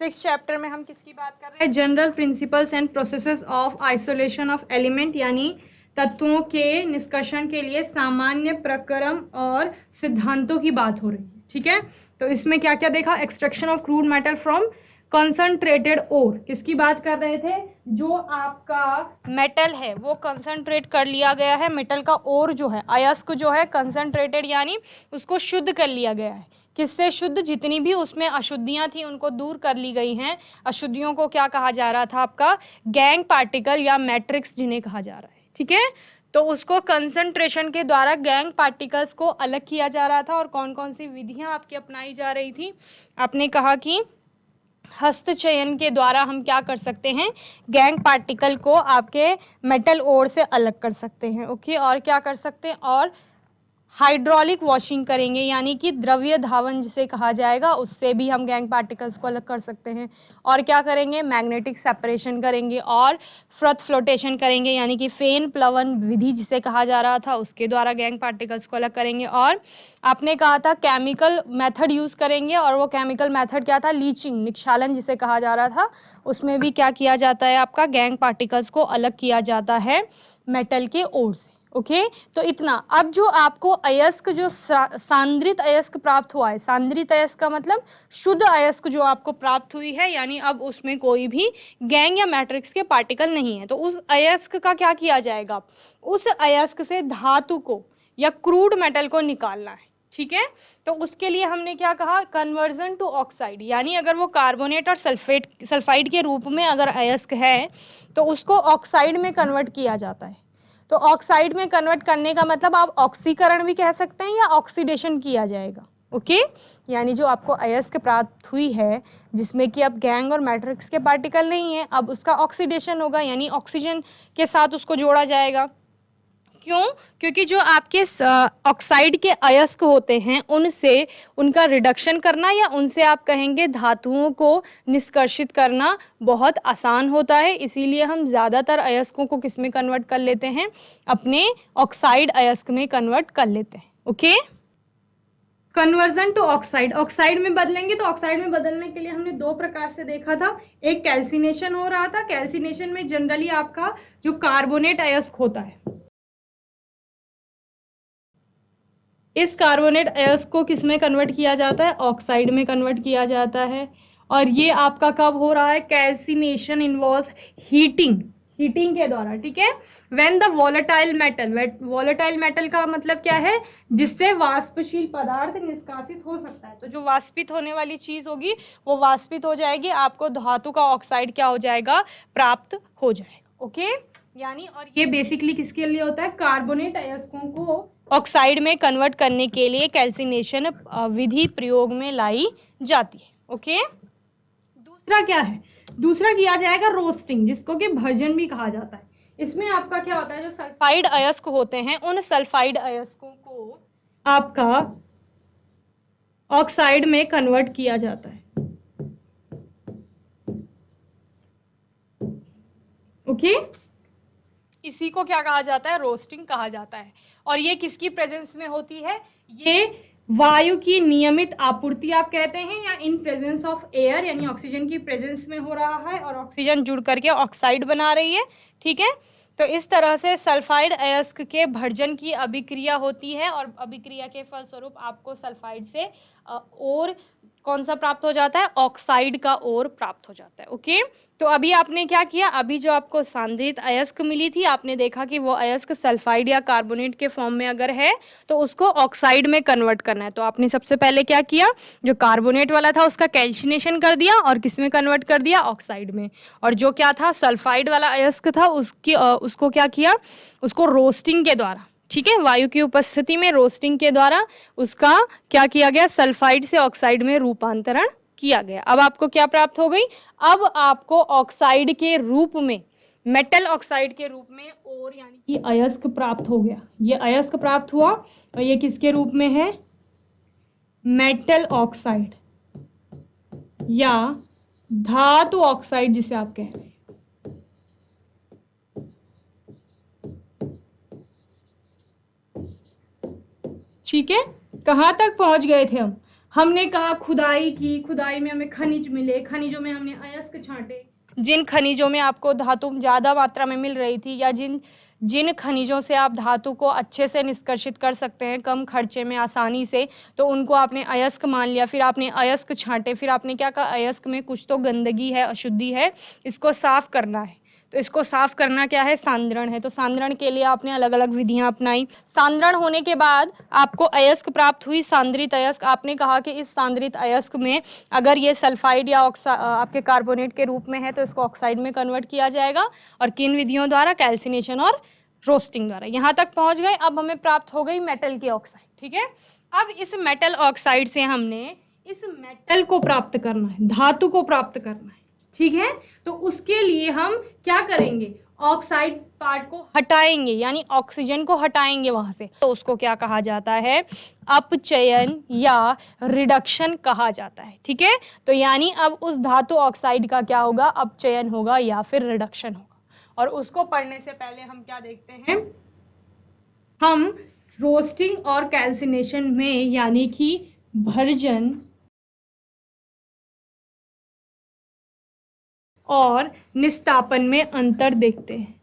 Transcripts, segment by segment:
6 chapter में हम किसकी बात कर रहे हैं? General principles and processes of isolation of element, यानी तत्वों के निष्कर्षण के लिए सामान्य प्रक्रम और सिद्धांतों की बात हो रही है। ठीक है, तो इसमें क्या क्या देखा? Extraction of crude metal from concentrated ore, किसकी बात कर रहे थे? जो आपका मेटल है वो कंसंट्रेट कर लिया गया है, मेटल का ओर जो है, अयस्क जो है कंसंट्रेटेड यानी उसको शुद्ध कर लिया गया है। किससे शुद्ध? जितनी भी उसमें अशुद्धियां थी उनको दूर कर ली गई हैं। अशुद्धियों को क्या कहा जा रहा था? आपका गैंग पार्टिकल या मैट्रिक्स जिन्हें कहा जा रहा है। ठीक है, तो उसको कंसंट्रेशन के द्वारा गैंग पार्टिकल्स को अलग किया जा रहा था। और कौन कौन सी विधियां आपकी अपनाई जा रही थी? आपने कहा कि हस्तचयन के द्वारा हम क्या कर सकते हैं? गैंग पार्टिकल को आपके मेटल ओर से अलग कर सकते हैं। ओके, और क्या कर सकते हैं? और हाइड्रोलिक वॉशिंग करेंगे, यानी कि द्रव्य धावन जिसे कहा जाएगा, उससे भी हम गैंग पार्टिकल्स को अलग कर सकते हैं। और क्या करेंगे? मैग्नेटिक सेपरेशन करेंगे और फ्रथ फ्लोटेशन करेंगे, यानी कि फेन प्लवन विधि जिसे कहा जा रहा था उसके द्वारा गैंग पार्टिकल्स को अलग करेंगे। और आपने कहा था केमिकल मेथड यूज करेंगे, और वो केमिकल मेथड क्या था? लीचिंग, निक्षालन जिसे कहा जा रहा था, उसमें भी क्या किया जाता है? आपका गैंग पार्टिकल्स को अलग किया जाता है मेटल के ओर से। ओके, तो इतना। अब जो आपको अयस्क, जो सांद्रित अयस्क प्राप्त हुआ है, सांद्रित अयस्क का मतलब शुद्ध अयस्क जो आपको प्राप्त हुई है, यानी अब उसमें कोई भी गैंग या मैट्रिक्स के पार्टिकल नहीं है, तो उस अयस्क का क्या किया जाएगा? उस अयस्क से धातु को या क्रूड मेटल को निकालना है। ठीक है, तो उसके लिए हमने क्या कहा? कन्वर्जन टू ऑक्साइड, यानी अगर वो कार्बोनेट और सल्फाइड के रूप में अगर अयस्क है तो उसको ऑक्साइड में कन्वर्ट किया जाता है। तो ऑक्साइड में कन्वर्ट करने का मतलब आप ऑक्सीकरण भी कह सकते हैं या ऑक्सीडेशन किया जाएगा। ओके, यानी जो आपको अयस्क प्राप्त हुई है जिसमें कि अब गैंग और मैट्रिक्स के पार्टिकल नहीं है, अब उसका ऑक्सीडेशन होगा, यानी ऑक्सीजन के साथ उसको जोड़ा जाएगा। क्यों? क्योंकि जो आपके ऑक्साइड के अयस्क होते हैं उनसे उनका रिडक्शन करना, या उनसे आप कहेंगे धातुओं को निष्कर्षित करना बहुत आसान होता है, इसीलिए हम ज़्यादातर अयस्कों को किस में कन्वर्ट कर लेते हैं? अपने ऑक्साइड अयस्क में कन्वर्ट कर लेते हैं। Okay, conversion to oxide, oxide में बदलेंगे, तो ऑक्साइड में बदलने के लिए हमने दो प्रकार से देखा था। एक कैल्सिनेशन हो रहा था, कैल्सिनेशन में जनरली आपका जो कार्बोनेट अयस्क होता है, इस कार्बोनेट अयस्क को किस में कन्वर्ट किया जाता है? ऑक्साइड में कन्वर्ट किया जाता है। और ये आपका कब हो रहा है? कैल्सिनेशन इन्वॉल्व्स हीटिंग, हीटिंग के द्वारा। ठीक है, when the volatile metal, volatile metal का मतलब क्या है? जिससे वाष्पशील पदार्थ निष्कासित हो सकता है, तो जो वाष्पित होने वाली चीज होगी वो वाष्पित हो जाएगी, आपको धातु का ऑक्साइड क्या हो जाएगा? प्राप्त हो जाएगा। ओके, यानी और ये बेसिकली किसके लिए होता है? कार्बोनेट अयस्कों को ऑक्साइड में कन्वर्ट करने के लिए कैल्सिनेशन विधि प्रयोग में लाई जाती है। ओके, दूसरा क्या है? दूसरा किया जाएगा रोस्टिंग, जिसको कि भर्जन भी कहा जाता है। इसमें आपका क्या होता है? जो सल्फाइड अयस्क होते हैं उन सल्फाइड अयस्कों को आपका ऑक्साइड में कन्वर्ट किया जाता है। ओके, इसी को क्या कहा जाता है? रोस्टिंग कहा जाता है। और ये किसकी प्रेजेंस में होती है? ये वायु की नियमित आपूर्ति आप कहते हैं, या इन प्रेजेंस ऑफ एयर, यानी ऑक्सीजन की प्रेजेंस में हो रहा है और ऑक्सीजन जुड़ करके ऑक्साइड बना रही है। ठीक है, तो इस तरह से सल्फाइड अयस्क के भर्जन की अभिक्रिया होती है, और अभिक्रिया के फलस्वरूप आपको सल्फाइड से और कौन सा प्राप्त हो जाता है? ऑक्साइड का ओर प्राप्त हो जाता है। ओके, तो अभी आपने क्या किया? अभी जो आपको सांद्रित अयस्क मिली थी, आपने देखा कि वो अयस्क सल्फाइड या कार्बोनेट के फॉर्म में अगर है तो उसको ऑक्साइड में कन्वर्ट करना है। तो आपने सबसे पहले क्या किया? जो कार्बोनेट वाला था उसका कैल्सिनेशन कर दिया और किस में कन्वर्ट कर दिया? ऑक्साइड में। और जो क्या था? सल्फाइड वाला अयस्क था, उसको क्या किया? उसको रोस्टिंग के द्वारा, ठीक है, वायु की उपस्थिति में रोस्टिंग के द्वारा उसका क्या किया गया? सल्फाइड से ऑक्साइड में रूपांतरण किया गया। अब आपको क्या प्राप्त हो गई? अब आपको ऑक्साइड के रूप में, मेटल ऑक्साइड के रूप में और यानी कि अयस्क प्राप्त हो गया। ये अयस्क प्राप्त हुआ और ये किसके रूप में है? मेटल ऑक्साइड या धातु ऑक्साइड जिसे आप कह रहे हैं। ठीक है, कहां तक पहुंच गए थे हम? हमने कहा खुदाई की, खुदाई में हमें खनिज मिले, खनिजों में हमने अयस्क छांटे। जिन खनिजों में आपको धातु ज़्यादा मात्रा में मिल रही थी या जिन जिन खनिजों से आप धातु को अच्छे से निष्कर्षित कर सकते हैं कम खर्चे में आसानी से, तो उनको आपने अयस्क मान लिया। फिर आपने अयस्क छांटे, फिर आपने क्या कहा, अयस्क में कुछ तो गंदगी है, अशुद्धि है, इसको साफ करना है। तो इसको साफ करना क्या है, सांद्रण है। तो सांद्रण के लिए आपने अलग अलग विधियां अपनाई। सांद्रण होने के बाद आपको अयस्क प्राप्त हुई, सांद्रित अयस्क। आपने कहा कि इस सांद्रित अयस्क में अगर ये सल्फाइड या आपके कार्बोनेट के रूप में है तो इसको ऑक्साइड में कन्वर्ट किया जाएगा। और किन विधियों द्वारा, कैल्सिनेशन और रोस्टिंग द्वारा। यहाँ तक पहुंच गए। अब हमें प्राप्त हो गई मेटल की ऑक्साइड। ठीक है, अब इस मेटल ऑक्साइड से हमने इस मेटल को प्राप्त करना है, धातु को प्राप्त करना है। ठीक है, तो उसके लिए हम क्या करेंगे, ऑक्साइड पार्ट को हटाएंगे, यानी ऑक्सीजन को हटाएंगे वहां से। तो उसको क्या कहा जाता है, अपचयन या रिडक्शन कहा जाता है। ठीक है, तो यानी अब उस धातु ऑक्साइड का क्या होगा, अपचयन होगा या फिर रिडक्शन होगा। और उसको पढ़ने से पहले हम क्या देखते हैं, हम रोस्टिंग और कैल्सिनेशन में यानी कि भर्जन और निस्तापन में अंतर देखते हैं।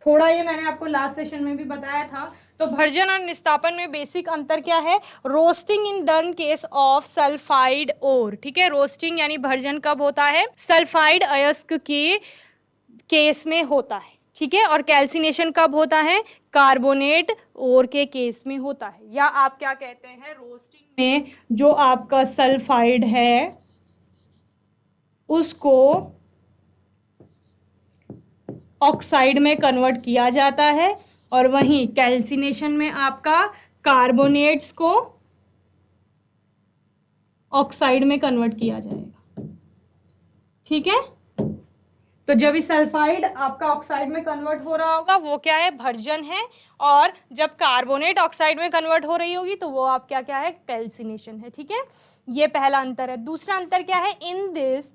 थोड़ा ये मैंने आपको लास्ट सेशन में भी बताया था। तो भर्जन और निस्तापन में बेसिक अंतर क्या है, roasting in done case of sulphide ore. ठीक है, रोस्टिंग यानी भर्जन कब होता है, सल्फाइड अयस्क के केस में होता है। ठीक है, और कैल्सिनेशन कब होता है, कार्बोनेट ओर के केस में होता है। या आप क्या कहते हैं, रोस्टिंग में जो आपका सल्फाइड है उसको ऑक्साइड में कन्वर्ट किया जाता है, और वहीं कैल्सिनेशन में आपका कार्बोनेट्स को ऑक्साइड में कन्वर्ट किया जाएगा। ठीक है, तो जब इस सल्फाइड आपका ऑक्साइड में कन्वर्ट हो रहा होगा वो क्या है, भर्जन है। और जब कार्बोनेट ऑक्साइड में कन्वर्ट हो रही होगी तो वो आप क्या क्या है, कैल्सिनेशन है। ठीक है, ये पहला अंतर है। दूसरा अंतर क्या है, इन दिस,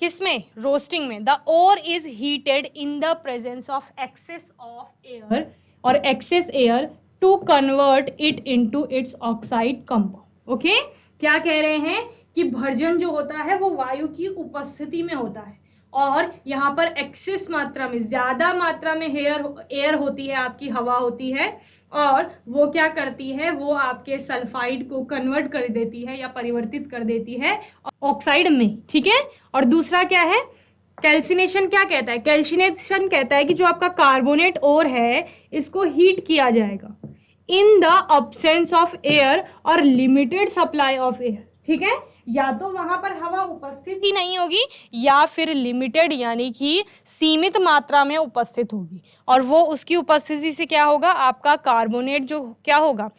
किसमें, रोस्टिंग में, the ore is heated in the presence of excess of air और excess air to convert it into its oxide compound. Okay, क्या कह रहे हैं कि भर्जन जो होता है वो वायु की उपस्थिति में होता है, और यहाँ पर एक्सेस मात्रा में, ज्यादा मात्रा में एयर होती है, आपकी हवा होती है, और वो क्या करती है, वो आपके सल्फाइड को कन्वर्ट कर देती है या परिवर्तित कर देती है ऑक्साइड में। ठीक है, और दूसरा क्या है, कैल्सिनेशन क्या कहता है, कैल्सिनेशन कहता है कि जो आपका कार्बोनेट ओर है इसको हीट किया जाएगा in the absence of air और लिमिटेड सप्लाई ऑफ एयर। ठीक है, या तो वहां पर हवा उपस्थित ही नहीं होगी या फिर लिमिटेड यानी कि सीमित मात्रा में उपस्थित होगी, और वो उसकी उपस्थिति से क्या होगा, आपका कार्बोनेट जो क्या होगा,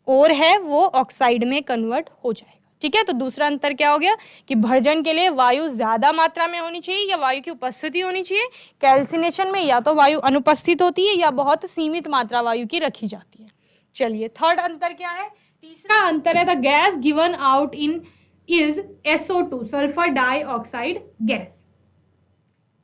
और है, वो ऑक्साइड में कन्वर्ट हो जाएगा। ठीक है, तो दूसरा अंतर क्या हो गया कि भर्जन के लिए वायु ज्यादा मात्रा में होनी चाहिए या वायु की उपस्थिति होनी चाहिए, कैल्सिनेशन में या तो वायु अनुपस्थित होती है या बहुत सीमित मात्रा वायु की रखी जाती है। चलिए, थर्ड अंतर क्या है, तीसरा अंतर है, the gas given out in is SO2, sulphur dioxide gas.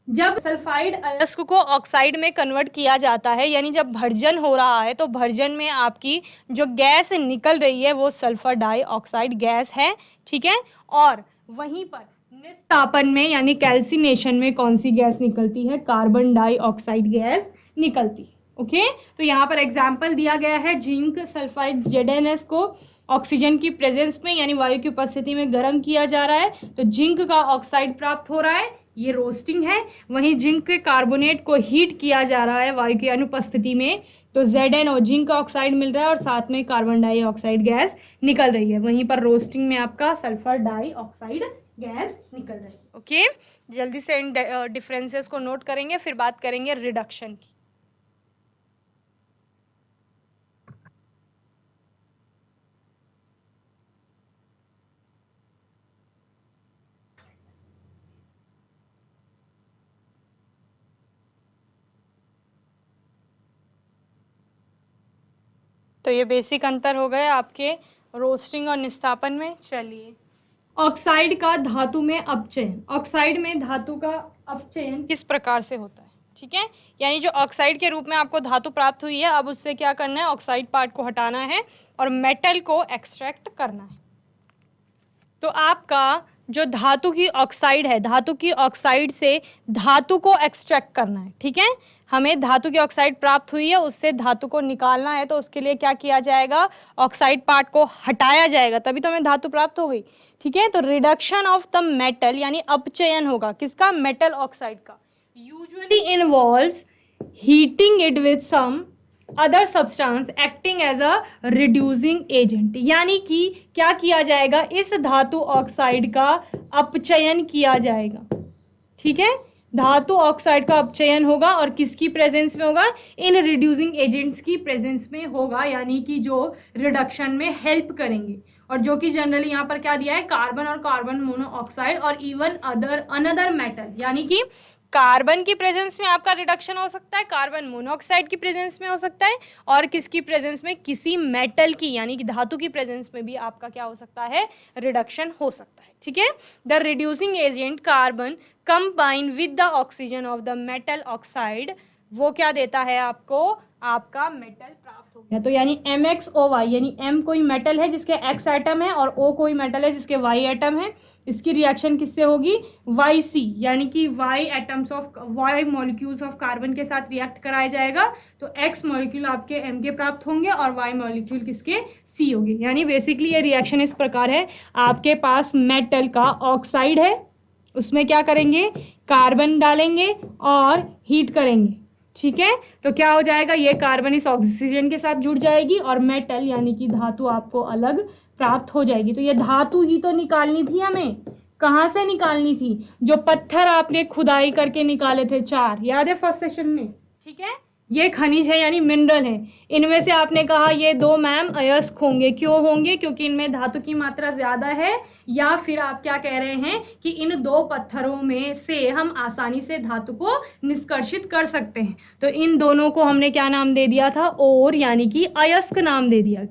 जब सल्फाइड अयस्क को ऑक्साइड में कन्वर्ट किया जाता है, यानी जब भर्जन हो रहा है, तो भर्जन में आपकी जो गैस निकल रही है वो सल्फर डाइऑक्साइड गैस है। ठीक है, और वहीं पर निस्तापन में यानी कैल्सिनेशन में कौन सी गैस निकलती है, कार्बन डाइऑक्साइड गैस निकलती है। ओके, तो यहाँ पर एग्जाम्पल दिया गया है, जिंक सल्फाइड ZnS को ऑक्सीजन की प्रेजेंस में यानी वायु की उपस्थिति में गर्म किया जा रहा है, तो जिंक का ऑक्साइड प्राप्त हो रहा है, ये रोस्टिंग है। वहीं जिंक के कार्बोनेट को हीट किया जा रहा है वायु की अनुपस्थिति में, तो ZnO जिंक का ऑक्साइड मिल रहा है और साथ में कार्बन डाइऑक्साइड गैस निकल रही है। वहीं पर रोस्टिंग में आपका सल्फर डाइऑक्साइड गैस निकल रही है। ओके, जल्दी से इन डिफरेंसेस को नोट करेंगे, फिर बात करेंगे रिडक्शन की। तो ये बेसिक अंतर हो गए आपके रोस्टिंग और निस्तापन में। चलिए, ऑक्साइड का धातु में अपचयन, ऑक्साइड में धातु का अपचयन किस प्रकार से होता है। ठीक है, यानी जो ऑक्साइड के रूप में आपको धातु प्राप्त हुई है, अब उससे क्या करना है, ऑक्साइड पार्ट को हटाना है और मेटल को एक्सट्रैक्ट करना है। तो आपका जो धातु की ऑक्साइड है, धातु की ऑक्साइड से धातु को एक्सट्रैक्ट करना है। ठीक है, हमें धातु की ऑक्साइड प्राप्त हुई है, उससे धातु को निकालना है, तो उसके लिए क्या किया जाएगा, ऑक्साइड पार्ट को हटाया जाएगा, तभी तो हमें धातु प्राप्त हो गई। ठीक है, तो रिडक्शन ऑफ द मेटल यानी अपचयन होगा किसका, मेटल ऑक्साइड का, usually involves heating it with some other substance acting as a reducing agent, यानी कि क्या किया जाएगा, इस धातु ऑक्साइड का अपचयन किया जाएगा। ठीक है, धातु ऑक्साइड का अपचयन होगा और किसकी प्रेजेंस में होगा, इन रिड्यूसिंग एजेंट्स की प्रेजेंस में होगा, यानी कि जो रिडक्शन में हेल्प करेंगे, और जो कि जनरली यहाँ पर क्या दिया है, कार्बन और कार्बन मोनोऑक्साइड और इवन अनदर मेटल, यानी कि कार्बन की प्रेजेंस में आपका रिडक्शन हो सकता है, कार्बन मोनोऑक्साइड की प्रेजेंस में हो सकता है, और किसकी प्रेजेंस में, किसी मेटल की यानी कि धातु की प्रेजेंस में भी आपका क्या हो सकता है, रिडक्शन हो सकता है। ठीक है, the reducing agent carbon combine with the oxygen of the metal oxide, वो क्या देता है आपको, आपका मेटल प्राप्त हो गया। तो यानी MXOY, यानी M कोई मेटल है जिसके X एटम है और O कोई मेटल है जिसके Y एटम है, इसकी रिएक्शन किससे होगी, YC, यानी कि Y atoms of Y molecules of carbon के साथ रिएक्ट कराया जाएगा, तो X मॉलिक्यूल आपके M के प्राप्त होंगे और Y मॉलिक्यूल किसके, C होंगे। यानी बेसिकली ये रिएक्शन इस प्रकार है, आपके पास मेटल का ऑक्साइड है, उसमें क्या करेंगे, कार्बन डालेंगे और हीट करेंगे। ठीक है, तो क्या हो जाएगा, ये कार्बन इस ऑक्सीजन के साथ जुड़ जाएगी और मेटल यानी कि धातु आपको अलग प्राप्त हो जाएगी। तो ये धातु ही तो निकालनी थी हमें, कहाँ से निकालनी थी, जो पत्थर आपने खुदाई करके निकाले थे 4, याद है फर्स्ट सेशन में। ठीक है, ये खनिज है यानी मिनरल है, इनमें से आपने कहा ये 2 मैम अयस्क होंगे, क्यों होंगे, क्योंकि इनमें धातु की मात्रा ज्यादा है, या फिर आप क्या कह रहे हैं कि इन 2 पत्थरों में से हम आसानी से धातु को निष्कर्षित कर सकते हैं। तो इन दोनों को हमने क्या नाम दे दिया था, और यानी कि अयस्क नाम दे दिया।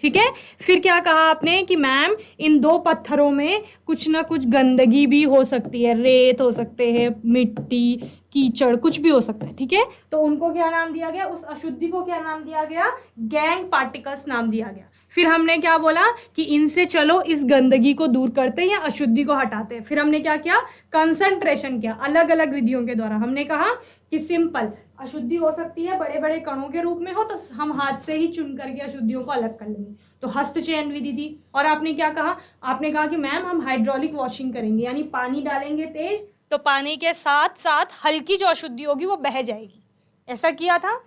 ठीक है, फिर क्या कहा आपने कि मैम इन 2 पत्थरों में कुछ ना कुछ गंदगी भी हो सकती है, रेत हो सकते हैं, मिट्टी, कीचड़, कुछ भी हो सकता है। ठीक है, तो उनको क्या नाम दिया गया, उस अशुद्धि को क्या नाम दिया गया, गैंग पार्टिकल्स नाम दिया गया। फिर हमने क्या बोला कि इनसे चलो इस गंदगी को दूर करते हैं या अशुद्धि को हटाते हैं। फिर हमने क्या किया, कंसंट्रेशन किया अलग अलग विधियों के द्वारा। हमने कहा कि सिंपल अशुद्धि हो सकती है बड़े बड़े कणों के रूप में हो, तो हम हाथ से ही चुन करके अशुद्धियों को अलग कर लेंगे, तो हस्तचयन विधि थी। और आपने क्या कहा, आपने कहा कि मैम हम हाइड्रोलिक वॉशिंग करेंगे, यानी पानी डालेंगे तेज, तो पानी के साथ साथ हल्की जो अशुद्धि होगी वो बह जाएगी, ऐसा किया था।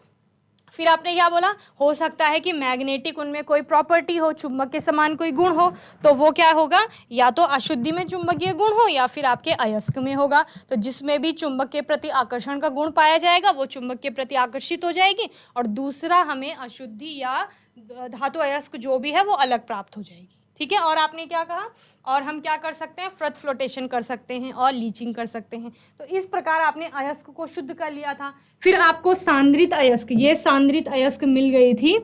फिर आपने क्या बोला, हो सकता है कि मैग्नेटिक उनमें कोई प्रॉपर्टी हो, चुंबक के समान कोई गुण हो, तो वो क्या होगा, या तो अशुद्धि में चुंबकीय गुण हो या फिर आपके अयस्क में होगा। तो जिसमें भी चुंबक के प्रति आकर्षण का गुण पाया जाएगा वो चुंबक के प्रति आकर्षित हो जाएगी, और दूसरा हमें अशुद्धि या धातु अयस्क जो भी है वो अलग प्राप्त हो जाएगी। ठीक है, और आपने क्या कहा, और हम क्या कर सकते हैं, फ्रथ फ्लोटेशन कर सकते हैं और लीचिंग कर सकते हैं। तो इस प्रकार आपने अयस्क को शुद्ध कर लिया था। फिर आपको सांद्रित अयस्क, ये सांद्रित अयस्क मिल गई थी,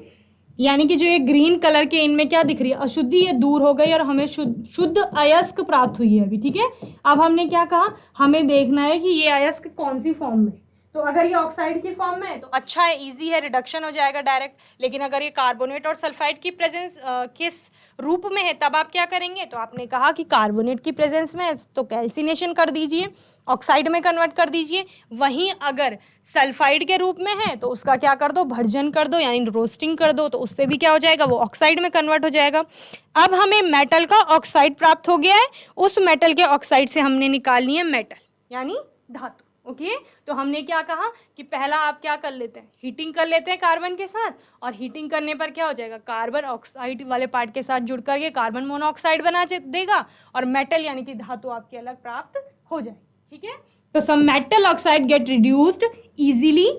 यानी कि जो ये ग्रीन कलर के इनमें क्या दिख रही है, अशुद्धि, ये दूर हो गई और हमें शुद्ध अयस्क प्राप्त हुई है अभी। ठीक है, अब हमने क्या कहा, हमें देखना है कि ये अयस्क कौन सी फॉर्म में, तो अगर ये ऑक्साइड की फॉर्म में है तो अच्छा है, इजी है, रिडक्शन हो जाएगा डायरेक्ट। लेकिन अगर ये कार्बोनेट और सल्फाइड की प्रेजेंस किस रूप में है तब आप क्या करेंगे, तो आपने कहा कि कार्बोनेट की प्रेजेंस में है तो कैल्सिनेशन कर दीजिए, ऑक्साइड में कन्वर्ट कर दीजिए। वहीं अगर सल्फाइड के रूप में है तो उसका क्या कर दो, भर्जन कर दो, यानी रोस्टिंग कर दो, तो उससे भी क्या हो जाएगा, वो ऑक्साइड में कन्वर्ट हो जाएगा। अब हमें मेटल का ऑक्साइड प्राप्त हो गया है, उस मेटल के ऑक्साइड से हमने निकालनी है मेटल यानी धातु। ओके, तो हमने क्या कहा कि पहला आप क्या कर लेते हैं, हीटिंग कर लेते हैं कार्बन के साथ, और हीटिंग करने पर क्या हो जाएगा, कार्बन ऑक्साइड वाले पार्ट के साथ जुड़ करके कार्बन मोनोऑक्साइड बना देगा, और मेटल यानी कि धातु आपकी अलग प्राप्त हो जाएगी। ठीक है, तो some metal oxide get reduced easily.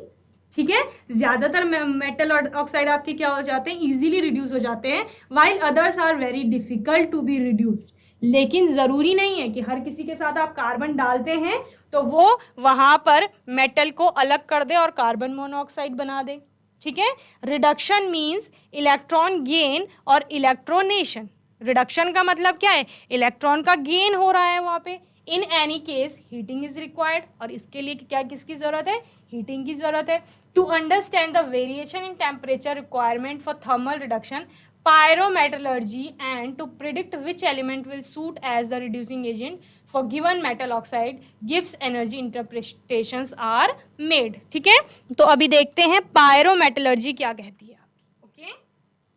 ठीक है, ज्यादातर मेटल ऑक्साइड आपके क्या हो जाते हैं, इजीली रिड्यूस हो जाते हैं, while others are very difficult to be reduced. लेकिन जरूरी नहीं है कि हर किसी के साथ आप कार्बन डालते हैं तो वो वहां पर मेटल को अलग कर दे और कार्बन मोनोऑक्साइड बना दे। ठीक है, रिडक्शन मींस इलेक्ट्रॉन गेन और इलेक्ट्रोनेशन। रिडक्शन का मतलब क्या है, इलेक्ट्रॉन का गेन हो रहा है वहां पे। In any case heating is required, और इसके लिए क्या किसकी जरूरत है, हीटिंग की जरूरत है। To understand the variation in temperature requirement for thermal reduction pyrometallurgy and to predict which element will suit as the reducing agent for given metal oxide Gibbs energy interpretations are made। ठीक है, तो अभी देखते हैं pyrometallurgy क्या कहती है। Okay,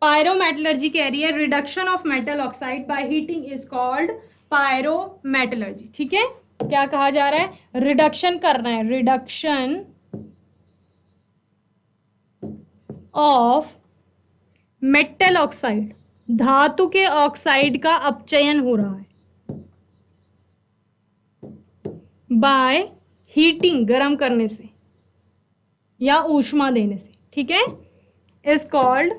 pyrometallurgy कह रही है reduction of metal oxide by heating is called pyrometallurgy। ठीक है, क्या कहा जा रहा है, रिडक्शन करना है, रिडक्शन ऑफ मेटल ऑक्साइड, धातु के ऑक्साइड का अपचयन हो रहा है बाय हीटिंग, गर्म करने से या ऊष्मा देने से। ठीक है, इज कॉल्ड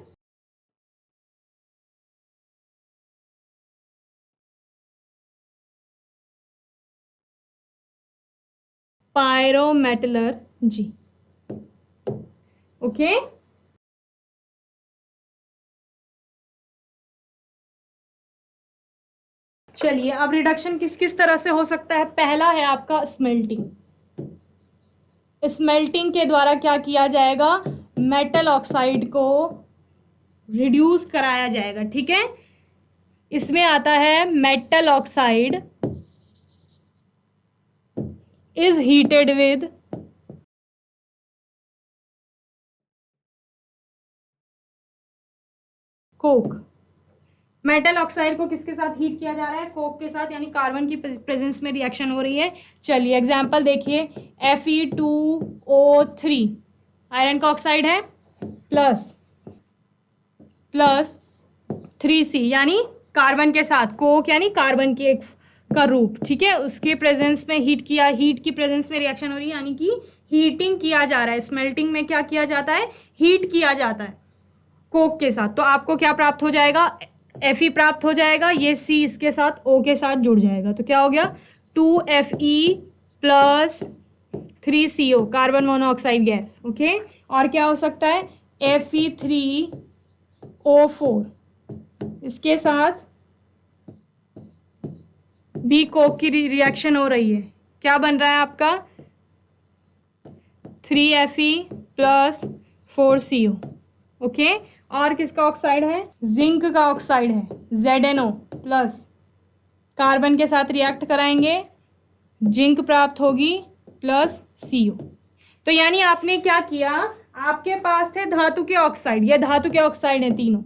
पायरोमेटलर्जी। ओके, चलिए अब रिडक्शन किस किस तरह से हो सकता है। पहला है आपका स्मेल्टिंग। स्मेल्टिंग के द्वारा क्या किया जाएगा, मेटल ऑक्साइड को रिड्यूस कराया जाएगा। ठीक है, इसमें आता है metal oxide is heated with Coke. Metal oxide को किसके साथ हीट किया जा रहा है, कोक के साथ, यानी कार्बन की प्रेजेंस में रिएक्शन हो रही है। चलिए एग्जांपल देखिए, Fe2O3 आयरन का ऑक्साइड है, प्लस 3C यानी कार्बन के साथ, कोक यानी कार्बन के एक का रूप। ठीक है, उसके प्रेजेंस में हीट किया, हीट की प्रेजेंस में रिएक्शन हो रही है, यानी कि हीटिंग किया जा रहा है। स्मेल्टिंग में क्या किया जाता है, हीट किया जाता है कोक के साथ। तो आपको क्या प्राप्त हो जाएगा, Fe प्राप्त हो जाएगा, ये C इसके साथ O के साथ जुड़ जाएगा, तो क्या हो गया 2Fe plus 3CO carbon monoxide gas. Okay, और क्या हो सकता है Fe3O4, इसके साथ भी कोक की रिएक्शन हो रही है, क्या बन रहा है आपका 3Fe प्लस 4CO। ओके, और किसका ऑक्साइड है, जिंक का ऑक्साइड है, ZnO प्लस, कार्बन के साथ रिएक्ट कराएंगे, जिंक प्राप्त होगी प्लस CO। तो यानी आपने क्या किया, आपके पास थे धातु के ऑक्साइड, ये धातु के ऑक्साइड हैं तीनों,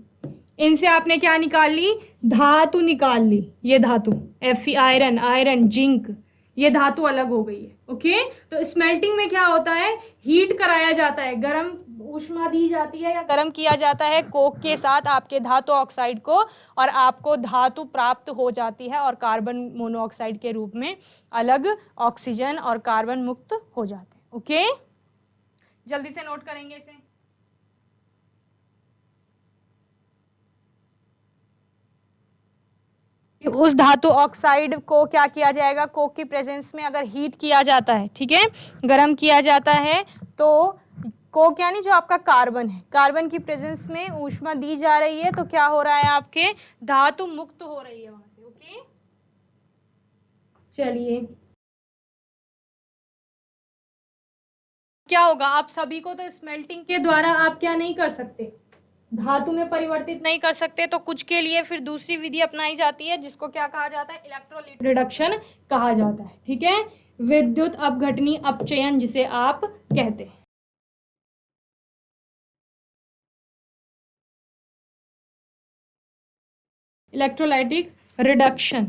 इनसे आपने क्या निकाल ली, धातु निकाल ली। ये धातु Fe आयरन जिंक, ये धातु अलग हो गई है। ओके, तो स्मेल्टिंग में क्या होता है, हीट कराया जाता है, गर्म ऊष्मा दी जाती है या गर्म किया जाता है कोक के साथ आपके धातु ऑक्साइड को, और आपको धातु प्राप्त हो जाती है और कार्बन मोनोऑक्साइड के रूप में अलग ऑक्सीजन और कार्बन मुक्त हो जाते हैं। ओके, जल्दी से नोट करेंगे इसे। उस धातु ऑक्साइड को क्या किया जाएगा, कोक की प्रेजेंस में अगर हीट किया जाता है, ठीक है, गर्म किया जाता है, तो कोक यानी जो आपका कार्बन है, कार्बन की प्रेजेंस में ऊष्मा दी जा रही है, तो क्या हो रहा है, आपके धातु मुक्त हो रही है वहां से। ओके, चलिए क्या होगा, आप सभी को तो स्मेल्टिंग के द्वारा आप क्या नहीं कर सकते, धातु में परिवर्तित नहीं कर सकते, तो कुछ के लिए फिर दूसरी विधि अपनाई जाती है, जिसको क्या कहा जाता है, इलेक्ट्रोलाइट रिडक्शन कहा जाता है। ठीक है, विद्युत अपघटनी अपचयन जिसे आप कहते हैं। इलेक्ट्रोलाइटिक रिडक्शन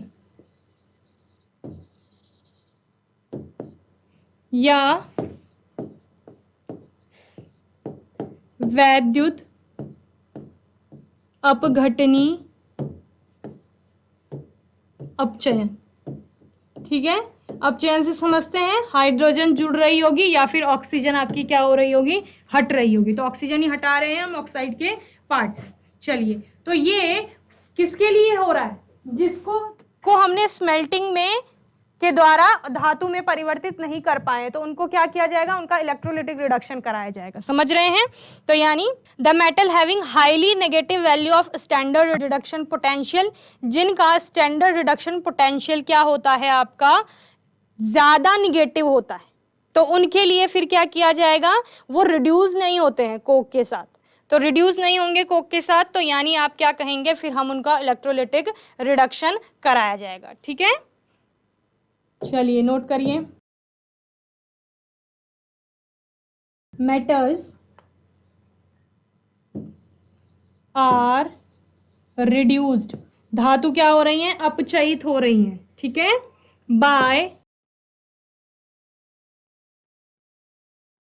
या वैद्युत अपघटनी अपचयन। ठीक है, अपचयन से समझते हैं हाइड्रोजन जुड़ रही होगी या फिर ऑक्सीजन आपकी क्या हो रही होगी, हट रही होगी, तो ऑक्सीजन ही हटा रहे हैं हम ऑक्साइड के पार्ट से। चलिए, तो ये किसके लिए हो रहा है, जिसको हमने स्मेल्टिंग में के द्वारा धातु में परिवर्तित नहीं कर पाए, तो उनको क्या किया जाएगा, उनका इलेक्ट्रोलाइटिक रिडक्शन कराया जाएगा। समझ रहे हैं, तो यानी the metal having highly negative value of standard reduction potential, जिनका स्टैंडर्ड रिडक्शन पोटेंशियल क्या होता है, आपका ज्यादा निगेटिव होता है, तो उनके लिए फिर क्या किया जाएगा, वो रिड्यूस नहीं होते हैं कोक के साथ, तो रिड्यूस नहीं होंगे कोक के साथ, तो यानी आप क्या कहेंगे, फिर हम उनका इलेक्ट्रोलिटिक रिडक्शन कराया जाएगा। ठीक है, चलिए नोट करिए। मेटल्स आर रिड्यूस्ड, धातु क्या हो रही हैं, अपचयित हो रही हैं। ठीक है, by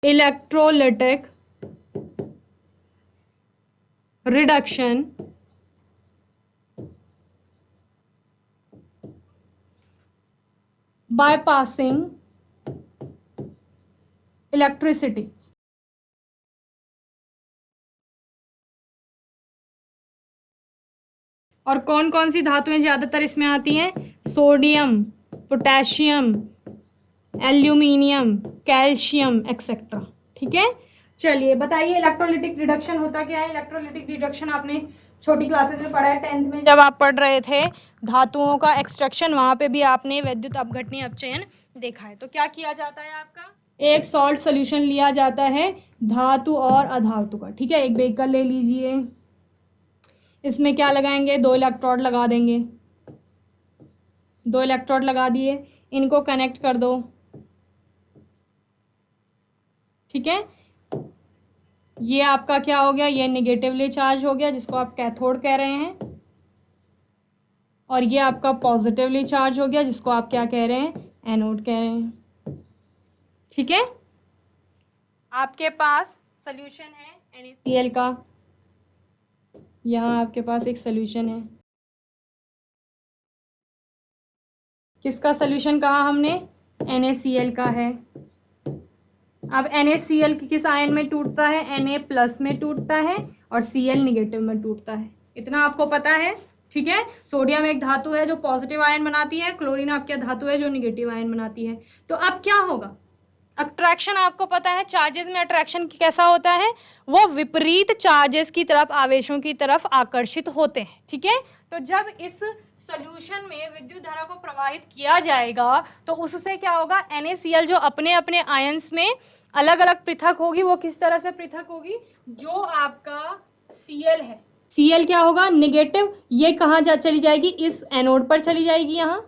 electrolytic reduction by passing electricity। और कौन कौन सी धातुएं ज्यादातर इसमें आती हैं, sodium, potassium, aluminium, calcium etcetera. ठीक है, चलिए बताइए इलेक्ट्रोलिटिक रिडक्शन होता क्या है। इलेक्ट्रोलिटिक रिडक्शन आपने छोटी क्लासेस में पढ़ा है, 10th में जब आप पढ़ रहे थे धातुओं का एक्सट्रैक्शन, वहां पे भी आपने वैद्युत अपघटनी अपचयन देखा है। तो क्या किया जाता है, आपका एक सॉल्ट सोल्यूशन लिया जाता है धातु और अधातु का। ठीक है, एक बेकर ले लीजिए, इसमें क्या लगाएंगे, 2 इलेक्ट्रोड लगा देंगे, 2 इलेक्ट्रोड लगा दिए, इनको कनेक्ट कर दो। ठीक है, ये आपका क्या हो गया, ये निगेटिवली चार्ज हो गया जिसको आप कैथोड कह रहे हैं, और ये आपका पॉजिटिवली चार्ज हो गया जिसको आप क्या कह रहे हैं, एनोड कह रहे हैं। ठीक है, आपके पास सोल्यूशन है NaCl का, यहाँ आपके पास एक सोल्यूशन है, किसका सोल्यूशन कहा हमने, NaCl का है। अब NaCl किस आयन में टूटता है, Na प्लस में टूटता है और Cl निगेटिव में टूटता है, इतना आपको पता है। ठीक है, सोडियम एक धातु है जो पॉजिटिव आयन बनाती है, क्लोरीन आपकी धातु है जो निगेटिव आयन बनाती है। तो अब क्या होगा, अट्रैक्शन आपको पता है, चार्जेस में अट्रैक्शन कैसा होता है, वो विपरीत चार्जेस की तरफ, आवेशों की तरफ आकर्षित होते हैं। ठीक है, तो जब इस सॉल्यूशन में विद्युत धारा को प्रवाहित किया जाएगा तो उससे क्या होगा, NaCl जो अपने अपने आयंस में अलग अलग पृथक होगी, वो किस तरह से पृथक होगी, जो आपका Cl है, Cl क्या होगा, निगेटिव, ये कहाँ जा चली जाएगी, इस एनोड पर चली जाएगी यहाँ।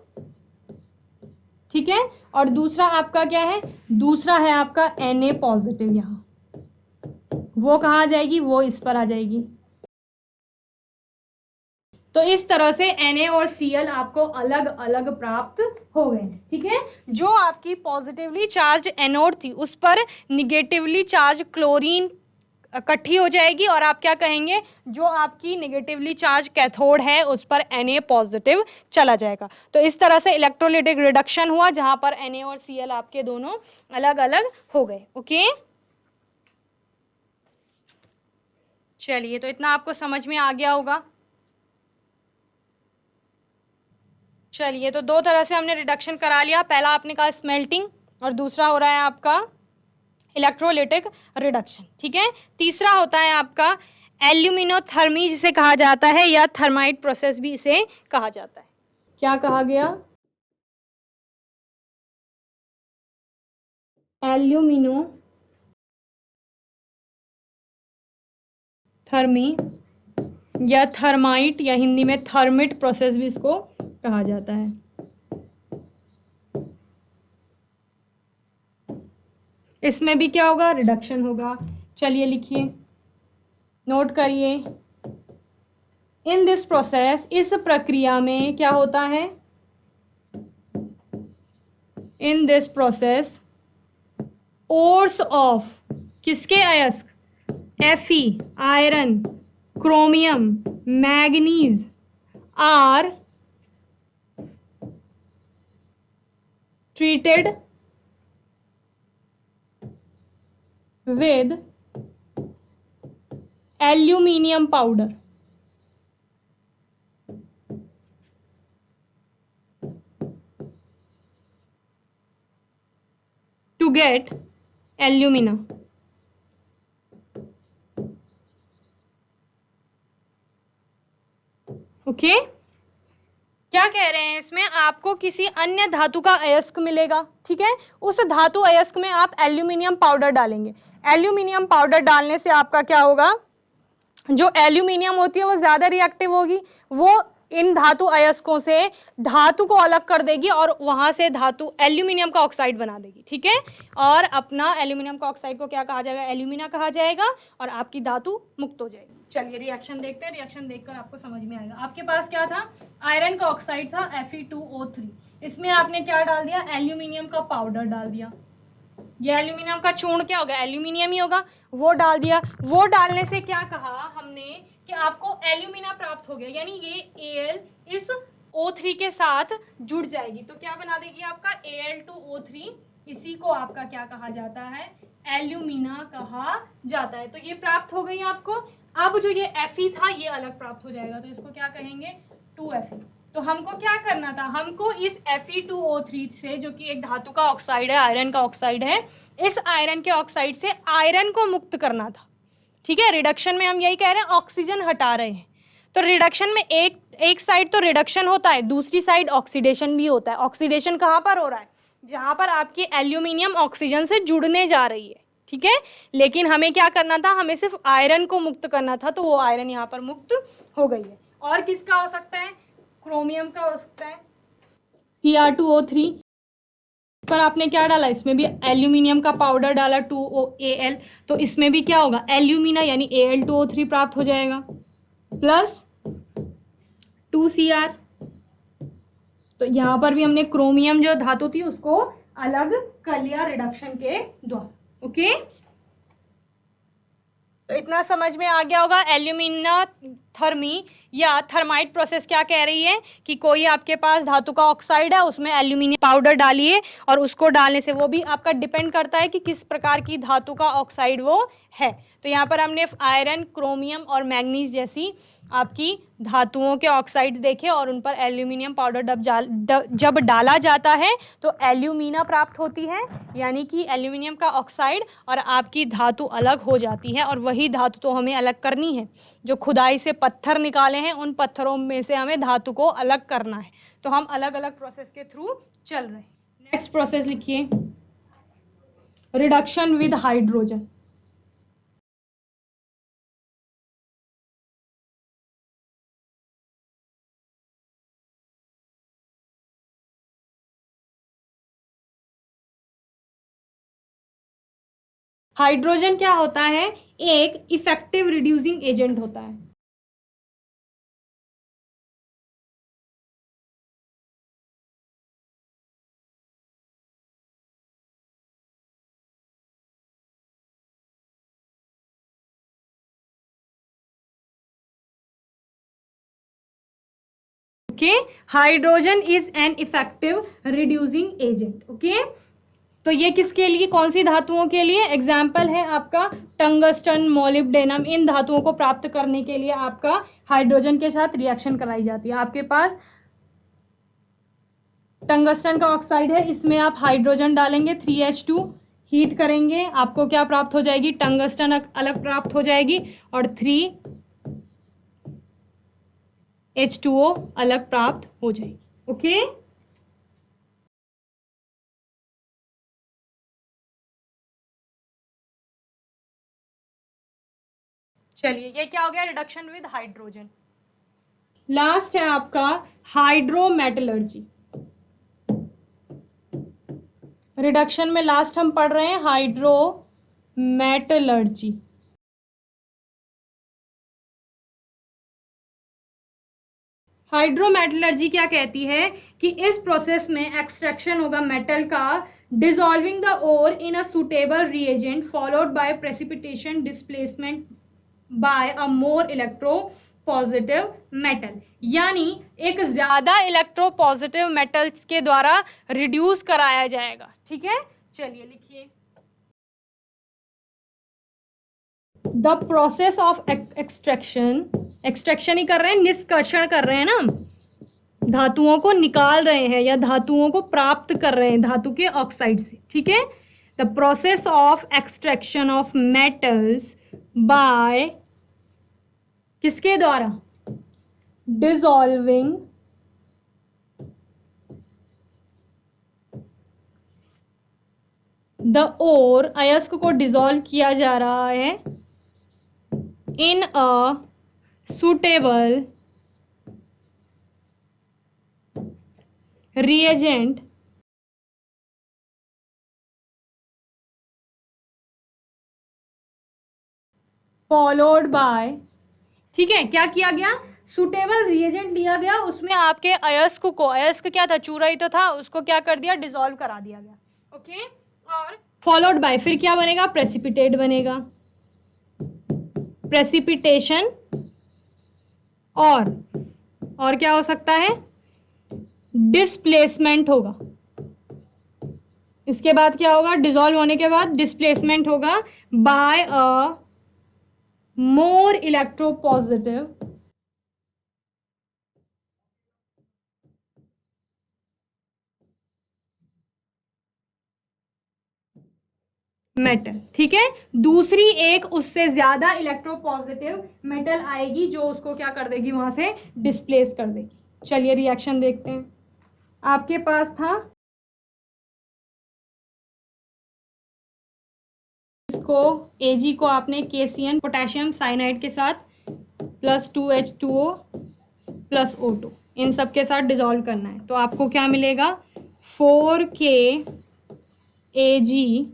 ठीक है, और दूसरा आपका क्या है, दूसरा है आपका Na पॉजिटिव, यहाँ वो कहाँ आ जाएगी, वो इस पर आ जाएगी। तो इस तरह से Na और Cl आपको अलग अलग प्राप्त हो गए। ठीक है, जो आपकी पॉजिटिवली चार्ज एनोड थी उस पर निगेटिवली चार्ज क्लोरीन इकट्ठी हो जाएगी, और आप क्या कहेंगे, जो आपकी नेगेटिवली चार्ज कैथोड है उस पर Na पॉजिटिव चला जाएगा। तो इस तरह से इलेक्ट्रोलिटिक रिडक्शन हुआ जहां पर Na और Cl आपके दोनों अलग अलग हो गए। ओके, चलिए, तो इतना आपको समझ में आ गया होगा। चलिए, तो 2 तरह से हमने रिडक्शन करा लिया, पहला आपने कहा स्मेल्टिंग और दूसरा हो रहा है आपका इलेक्ट्रोलिटिक रिडक्शन। ठीक है, तीसरा होता है आपका एल्यूमिनोथर्मी जिसे कहा जाता है, या थर्माइट प्रोसेस भी इसे कहा जाता है। क्या कहा गया, एल्यूमिनो थर्मी या थर्माइट, या हिंदी में थर्मिट प्रोसेस भी इसको कहा जाता है। इसमें भी क्या होगा, रिडक्शन होगा। चलिए लिखिए, नोट करिए, इन दिस प्रोसेस, इस प्रक्रिया में क्या होता है, in this process ores of, किसके अयस्क, Fe iron, chromium, manganese are treated with aluminium powder to get alumina. Okay, क्या कह रहे हैं इसमें, आपको किसी अन्य धातु का अयस्क मिलेगा, ठीक है, उस धातु अयस्क में आप एल्यूमिनियम पाउडर डालेंगे। एल्यूमिनियम पाउडर डालने से आपका क्या होगा, जो एल्यूमिनियम होती है वो ज्यादा रिएक्टिव होगी, वो इन धातु अयस्कों से धातु को अलग कर देगी और वहां से धातु एल्यूमिनियम का ऑक्साइड बना देगी, ठीक है, और अपना एल्यूमिनियम का ऑक्साइड को क्या कहा जाएगा, एल्यूमिना कहा जाएगा, और आपकी धातु मुक्त हो जाएगी। चलिए रिएक्शन देखते हैं, रिएक्शन देखकर आपको समझ में आएगा। आपके पास क्या था, आयरन का ऑक्साइड था Fe2O3, इसमें आपने क्या डाल दिया, एल्यूमिनियम का पाउडर डाल दिया, ये एल्यूमिनियम का चूर्ण क्या होगा, एल्यूमिनियम ही होगा, वो डाल दिया। वो डालने से क्या कहा हमने कि आपको एल्यूमिना प्राप्त हो गया, यानी ये Al इस O3 के साथ जुड़ जाएगी, तो क्या बना देगी आपका Al2O3, इसी को आपका क्या कहा जाता है, एल्यूमिना कहा जाता है। तो ये प्राप्त हो गई आपको। अब जो ये Fe था ये अलग प्राप्त हो जाएगा, तो इसको क्या कहेंगे, 2Fe। तो हमको क्या करना था, हमको इस Fe2O3 से, जो कि एक धातु का ऑक्साइड है, आयरन का ऑक्साइड है, इस आयरन के ऑक्साइड से आयरन को मुक्त करना था, ठीक है। रिडक्शन में हम यही कह रहे हैं, ऑक्सीजन हटा रहे हैं, तो रिडक्शन में एक साइड तो रिडक्शन होता है, दूसरी साइड ऑक्सीडेशन भी होता है। ऑक्सीडेशन कहाँ पर हो रहा है, जहां पर आपकी एल्यूमिनियम ऑक्सीजन से जुड़ने जा रही है, ठीक है, लेकिन हमें क्या करना था, हमें सिर्फ आयरन को मुक्त करना था, तो वो आयरन यहाँ पर मुक्त हो गई है। और किसका हो सकता है, क्रोमियम का हो सकता है, Cr2O3 पर आपने क्या डाला, इसमें भी एल्यूमिनियम का पाउडर डाला 2OAl, तो इसमें भी क्या होगा, एल्यूमिना यानी Al2O3 प्राप्त हो जाएगा, प्लस 2Cr। तो यहाँ पर भी हमने क्रोमियम जो धातु थी उसको अलग कर लिया रिडक्शन के द्वारा, ओके। तो इतना समझ में आ गया होगा। एल्यूमिना थर्मी या थर्माइट प्रोसेस क्या कह रही है कि कोई आपके पास धातु का ऑक्साइड है, उसमें एल्यूमिनियम पाउडर डालिए, और उसको डालने से, वो भी आपका डिपेंड करता है कि किस प्रकार की धातु का ऑक्साइड वो है। तो यहाँ पर हमने आयरन, क्रोमियम और मैग्नीज जैसी आपकी धातुओं के ऑक्साइड देखे, और उन पर एल्यूमिनियम पाउडर जब डाला जाता है तो एल्यूमिना प्राप्त होती है, यानी कि एल्यूमिनियम का ऑक्साइड, और आपकी धातु अलग हो जाती है। और वही धातु तो हमें अलग करनी है, जो खुदाई से पत्थर निकाले हैं उन पत्थरों में से हमें धातु को अलग करना है, तो हम अलग अलग प्रोसेस के थ्रू चल रहे हैं। नेक्स्ट प्रोसेस लिखिए, रिडक्शन विद हाइड्रोजन। हाइड्रोजन क्या होता है, एक इफेक्टिव रिड्यूसिंग एजेंट होता है। Okay, hydrogen is an effective reducing agent, okay. तो ये किसके लिए, कौन सी धातुओं के लिए, एग्जाम्पल है आपका टंगस्टन, मोलिब्डेनम, इन धातुओं को प्राप्त करने के लिए आपका हाइड्रोजन के साथ रिएक्शन कराई जाती है। आपके पास टंगस्टन का ऑक्साइड है, इसमें आप हाइड्रोजन डालेंगे 3H2, हीट करेंगे, आपको क्या प्राप्त हो जाएगी, टंगस्टन अलग प्राप्त हो जाएगी, और 3H2O अलग प्राप्त हो जाएगी, ओके। चलिए, ये क्या हो गया, रिडक्शन विद हाइड्रोजन। लास्ट है आपका हाइड्रोमेटलर्जी। रिडक्शन में लास्ट हम पढ़ रहे हैं हाइड्रोमेटलर्जी। हाइड्रोमेटलर्जी क्या कहती है कि इस प्रोसेस में एक्सट्रैक्शन होगा मेटल का, dissolving the ore in a suitable reagent followed by precipitation displacement by a more electropositive metal, यानी एक ज्यादा इलेक्ट्रो पॉजिटिव मेटल के द्वारा रिड्यूस कराया जाएगा, ठीक है। चलिए लिखिए, the process of extraction, extraction ही कर रहे हैं, निष्कर्षण कर रहे हैं ना, धातुओं को निकाल रहे हैं या धातुओं को प्राप्त कर रहे हैं धातु के ऑक्साइड से, ठीक है। The process of extraction of metals by, किसके द्वारा, डिसॉल्विंग द ओर, अयस्क को डिसॉल्व किया जा रहा है in a suitable reagent followed by, ठीक है, क्या किया गया, सुटेबल रिएजेंट लिया गया, उसमें आपके अयस्क को, अयस्क क्या था, चूरा ही तो था, उसको क्या कर दिया, डिसॉल्व करा दिया गया, ओके। और फॉलोड बाय फिर क्या बनेगा, प्रेसिपिटेट बनेगा, प्रेसिपिटेशन, और क्या हो सकता है, डिस्प्लेसमेंट होगा। इसके बाद क्या होगा, डिसॉल्व होने के बाद डिस्प्लेसमेंट होगा bye a more electropositive metal, ठीक है। दूसरी एक उससे ज्यादा इलेक्ट्रोपॉजिटिव मेटल आएगी जो उसको क्या कर देगी, वहां से डिस्प्लेस कर देगी। चलिए रिएक्शन देखते हैं। आपके पास था, इसको Ag को आपने KCN पोटेशियम साइनाइड के साथ प्लस 2H2O प्लस O2 इन सब के साथ डिसॉल्व करना है, तो आपको क्या मिलेगा, 4K Ag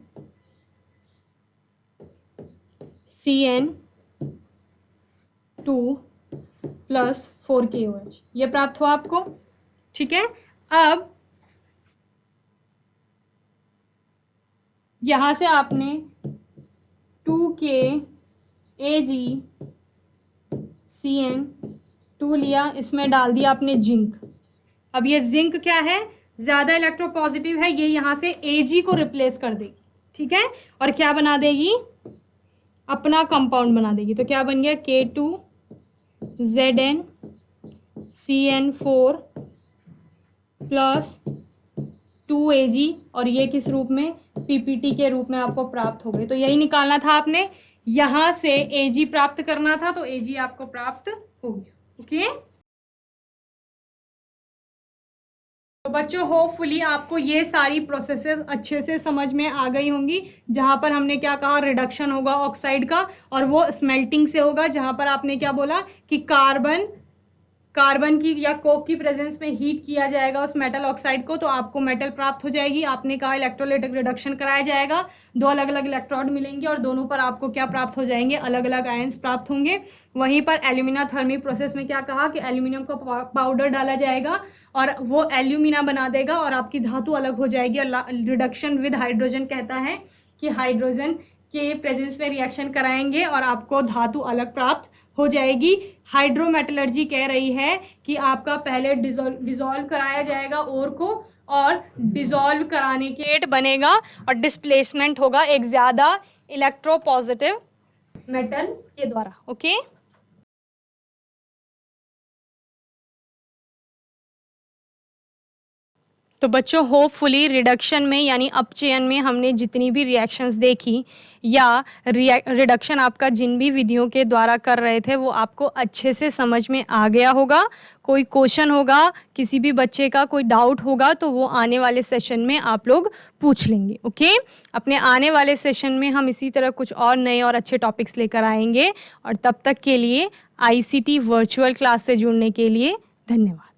CN2 plus 4KOH, ये प्राप्त हुआ आपको, ठीक है। अब यहां से आपने 2K Ag CN2 लिया, इसमें डाल दिया आपने जिंक। अब ये जिंक क्या है, ज्यादा इलेक्ट्रोपॉजिटिव है, ये यहां से Ag को रिप्लेस कर देगी, ठीक है, और क्या बना देगी, अपना कंपाउंड बना देगी। तो क्या बन गया, K2Zn CN4 प्लस 2Ag, और ये किस रूप में, PPT के रूप में आपको प्राप्त हो गई। तो यही निकालना था आपने, यहां से Ag प्राप्त करना था, तो Ag आपको प्राप्त हो गया, ओके। तो बच्चों होपफुली आपको ये सारी प्रोसेसेस अच्छे से समझ में आ गई होंगी, जहां पर हमने क्या कहा, रिडक्शन होगा ऑक्साइड का, और वो स्मेल्टिंग से होगा, जहां पर आपने क्या बोला कि कार्बन की या कोक की प्रेजेंस में हीट किया जाएगा उस मेटल ऑक्साइड को, तो आपको मेटल प्राप्त हो जाएगी। आपने कहा इलेक्ट्रोलाइटिक रिडक्शन कराया जाएगा, दो अलग अलग इलेक्ट्रोड मिलेंगे और दोनों पर आपको क्या प्राप्त हो जाएंगे, अलग अलग आयंस प्राप्त होंगे। वहीं पर एल्यूमिना थर्मी प्रोसेस में क्या कहा कि एल्यूमिनियम का पाउडर डाला जाएगा और वो एल्यूमिना बना देगा और आपकी धातु अलग हो जाएगी। और रिडक्शन विद हाइड्रोजन कहता है कि हाइड्रोजन के प्रेजेंस में रिएक्शन कराएंगे और आपको धातु अलग प्राप्त हो जाएगी। हाइड्रोमेटलर्जी कह रही है कि आपका पहले डिसॉल्व कराया जाएगा ओर को, और डिसॉल्व कराने के रेट बनेगा और डिस्प्लेसमेंट होगा एक ज्यादा इलेक्ट्रोपॉजिटिव मेटल के द्वारा, ओके। तो बच्चों होपफुली रिडक्शन में यानी अपचयन में हमने जितनी भी रिएक्शंस देखी या रिडक्शन आपका जिन भी विधियों के द्वारा कर रहे थे वो आपको अच्छे से समझ में आ गया होगा। कोई क्वेश्चन होगा, किसी भी बच्चे का कोई डाउट होगा तो वो आने वाले सेशन में आप लोग पूछ लेंगे, ओके। अपने आने वाले सेशन में हम इसी तरह कुछ और नए और अच्छे टॉपिक्स लेकर आएंगे, और तब तक के लिए ICT वर्चुअल क्लास से जुड़ने के लिए धन्यवाद।